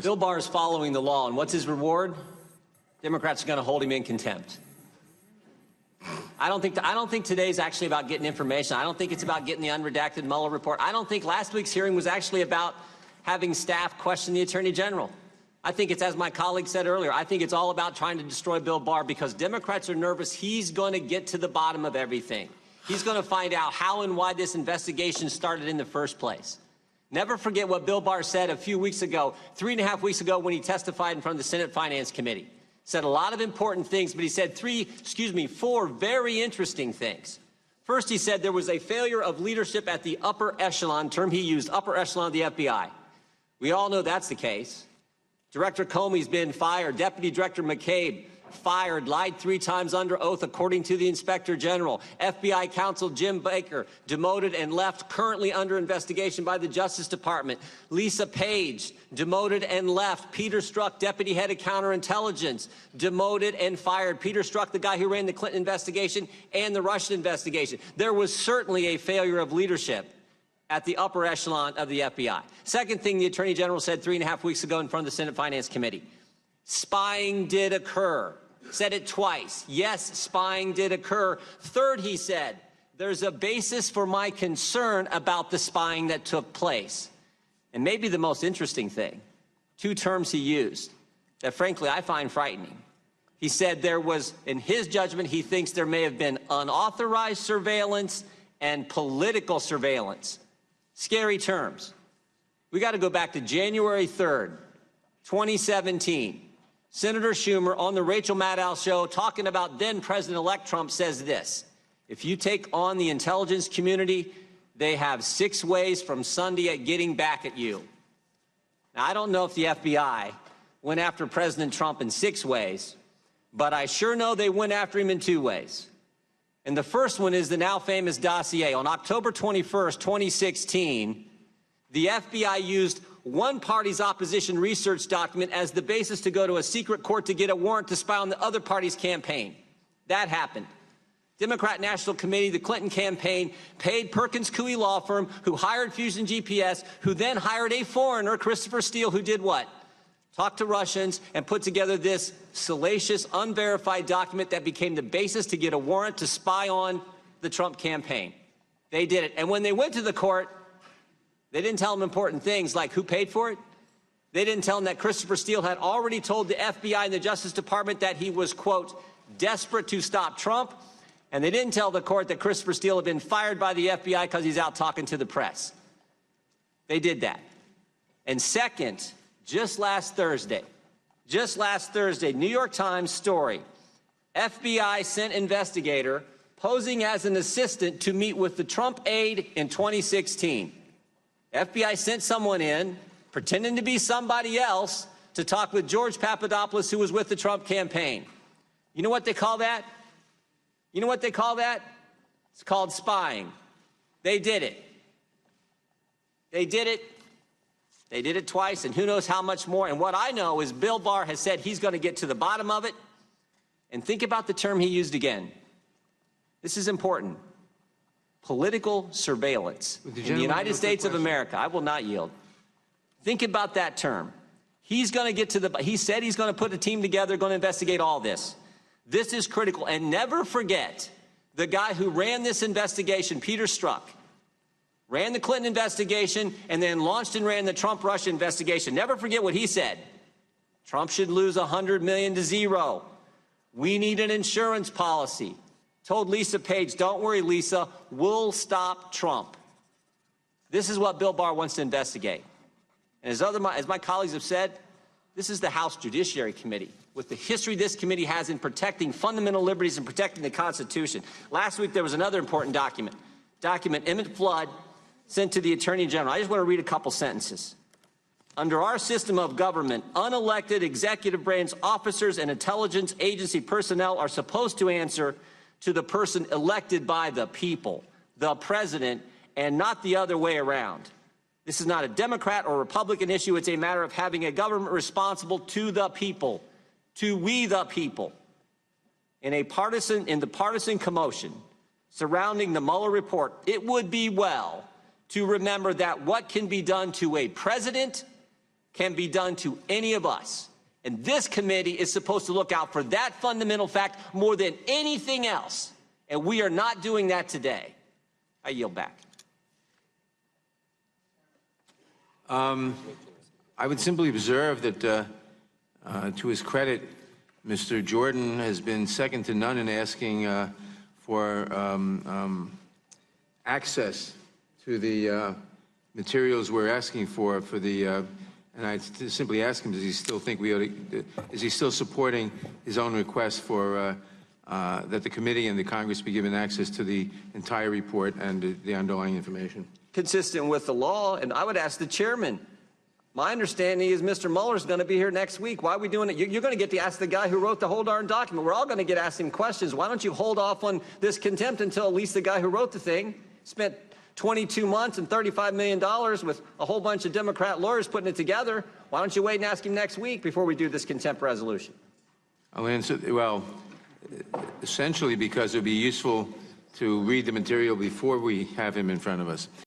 Bill Barr is following the law, and what's his reward? Democrats are going to hold him in contempt. I don't think today's actually about getting information. I don't think it's about getting the unredacted Mueller report. I don't think last week's hearing was actually about having staff question the Attorney General. I think it's, as my colleague said earlier, I think it's all about trying to destroy Bill Barr because Democrats are nervous he's going to get to the bottom of everything. He's going to find out how and why this investigation started in the first place. Never forget what Bill Barr said a few weeks ago, 3.5 weeks ago, when he testified in front of the Senate Finance Committee. Said a lot of important things, but he said four very interesting things. First, he said there was a failure of leadership at the upper echelon, term he used, upper echelon of the FBI. We all know that's the case. Director Comey's been fired. Deputy Director McCabe fired, lied 3 times under oath, according to the Inspector General. FBI counsel Jim Baker demoted and left, currently under investigation by the Justice Department. Lisa Page demoted and left. Peter Strzok, deputy head of counterintelligence, demoted and fired. Peter Strzok, the guy who ran the Clinton investigation and the Russia investigation. There was certainly a failure of leadership at the upper echelon of the FBI. Second thing the Attorney General said 3.5 weeks ago in front of the Senate Finance Committee. Spying did occur. Said it twice. Yes, spying did occur. Third, he said, there's a basis for my concern about the spying that took place. And maybe the most interesting thing, 2 terms he used that frankly I find frightening. He said there was, in his judgment, he thinks there may have been unauthorized surveillance and political surveillance. Scary terms. We got to go back to January 3rd, 2017. Senator Schumer on the Rachel Maddow show talking about then President-elect Trump says this: if you take on the intelligence community, they have 6 ways from Sunday at getting back at you. Now, I don't know if the FBI went after President Trump in 6 ways, but I sure know they went after him in 2 ways. And the first one is the now famous dossier. On October 21st, 2016, the FBI used one party's opposition research document as the basis to go to a secret court to get a warrant to spy on the other party's campaign. That happened. Democrat National Committee, the Clinton campaign, paid Perkins Coie law firm, who hired Fusion GPS, who then hired a foreigner, Christopher Steele, who did what? Talked to Russians and put together this salacious, unverified document that became the basis to get a warrant to spy on the Trump campaign. They did it. And when they went to the court, they didn't tell them important things like who paid for it. They didn't tell them that Christopher Steele had already told the FBI and the Justice Department that he was, quote, desperate to stop Trump. And they didn't tell the court that Christopher Steele had been fired by the FBI because he's out talking to the press. They did that. And second, just last Thursday, New York Times story, FBI sent investigator posing as an assistant to meet with the Trump aide in 2016. FBI sent someone in, pretending to be somebody else, to talk with George Papadopoulos, who was with the Trump campaign. You know what they call that? You know what they call that? It's called spying. They did it. They did it. They did it twice, and who knows how much more. And what I know is Bill Barr has said he's going to get to the bottom of it. And think about the term he used again. This is important. Political surveillance in the United States of America. I will not yield. Think about that term. He's going to get to he said he's going to put a team together, going to investigate all this. This is critical. And never forget the guy who ran this investigation, Peter Strzok, ran the Clinton investigation and then launched and ran the Trump-Russia investigation. Never forget what he said. Trump should lose $100 million to zero. We need an insurance policy. Told Lisa Page, don't worry, Lisa, we'll stop Trump. This is what Bill Barr wants to investigate. And as my colleagues have said, this is the House Judiciary Committee, with the history this committee has in protecting fundamental liberties and protecting the Constitution. Last week, there was another important document Emmett Flood sent to the Attorney General. I just want to read a couple sentences. Under our system of government, unelected executive branch officers and intelligence agency personnel are supposed to answer to the person elected by the people, the president, and not the other way around. This is not a Democrat or Republican issue. It's a matter of having a government responsible to the people, to we the people. In the partisan commotion surrounding the Mueller report, it would be well to remember that what can be done to a president can be done to any of us. And this committee is supposed to look out for that fundamental fact more than anything else. And we are not doing that today. I yield back. I would simply observe that, to his credit, Mr. Jordan has been second to none in asking for access to the materials we're asking for the. And I simply ask him: does he still think is he still supporting his own request for that the committee and the Congress be given access to the entire report and the underlying information? Consistent with the law, and I would ask the chairman. My understanding is Mr. Mueller's going to be here next week. Why are we doing it? You're going to get to ask the guy who wrote the whole darn document. We're all going to get asked him questions. Why don't you hold off on this contempt until at least the guy who wrote the thing spent 22 months and $35 million with a whole bunch of Democrat lawyers putting it together? Why don't you wait and ask him next week before we do this contempt resolution? I'll answer, well, essentially because it would be useful to read the material before we have him in front of us.